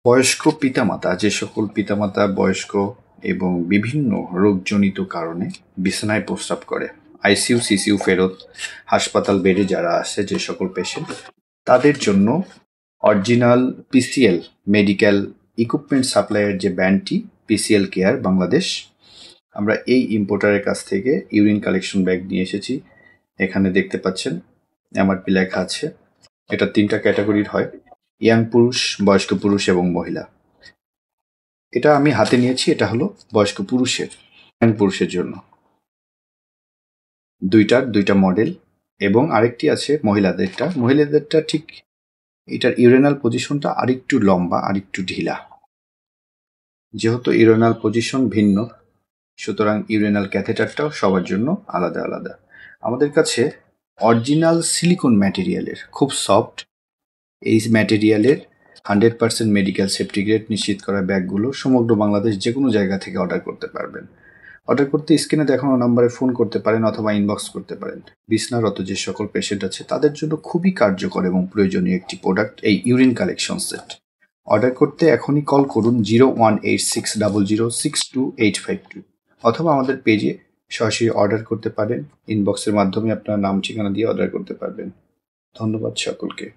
বয়স্ক পিতামাতা, যে সকল পিতামাতা বয়স্ক এবং বিভিন্ন রোগজনিত কারণে বিছানায় প্রস্রাব করে, আইসিইউ সিসিইউ ফেরত হাসপাতাল বেডে যারা আসে, যে সকল পেশেন্ট, তাদের জন্য অরিজিনাল পিসিএল মেডিকেল ইকুইপমেন্ট সাপ্লাইয়ের যে ব্যান্ডটি পিসিএল কেয়ার বাংলাদেশ, আমরা এই ইম্পোর্টারের কাছ থেকে ইউরিন কালেকশন ব্যাগ নিয়ে এসেছি। এখানে দেখতে পাচ্ছেন এমআরপি লেখা আছে। এটা 3টা ক্যাটাগরির হয়, ইয়াং পুরুষ, বয়স্ক পুরুষ এবং মহিলা। এটা আমি হাতে নিয়েছি, এটা হলো বয়স্ক পুরুষের, ইয়াং পুরুষের জন্য। দুইটা মডেল, এবং আরেকটি আছে মহিলাদেরটা। মহিলাদেরটা ঠিক এটার ইউরেনাল পজিশনটা আরেকটু লম্বা, আরেকটু ঢিলা। যেহেতু ইউরেনাল পজিশন ভিন্ন, সুতরাং ইউরেনাল ক্যাথেটারটাও সবার জন্য আলাদা আলাদা। আমাদের কাছে অরিজিনাল সিলিকন ম্যাটেরিয়ালের, খুব সফট এই ম্যাটেরিয়ালের 100% মেডিকেল সেফটি গ্রেড নিশ্চিত করা ব্যাগগুলো সমগ্র বাংলাদেশ যে কোনো জায়গা থেকে অর্ডার করতে পারবেন। অর্ডার করতে স্ক্রিনে দেখানো নাম্বারে ফোন করতে পারেন অথবা ইনবক্স করতে পারেন। বিছনারত যে সকল পেশেন্ট আছে তাদের জন্য খুবই কার্যকর এবং প্রয়োজনীয় একটি প্রোডাক্ট এই ইউরিন কালেকশন সেট। অর্ডার করতে এখনই কল করুন 0186006285 অথবা আমাদের পেজে সরাসরি অর্ডার করতে পারেন। ইনবক্সের মাধ্যমে আপনার নাম ঠিকানা দিয়ে অর্ডার করতে পারবেন। ধন্যবাদ সকলকে।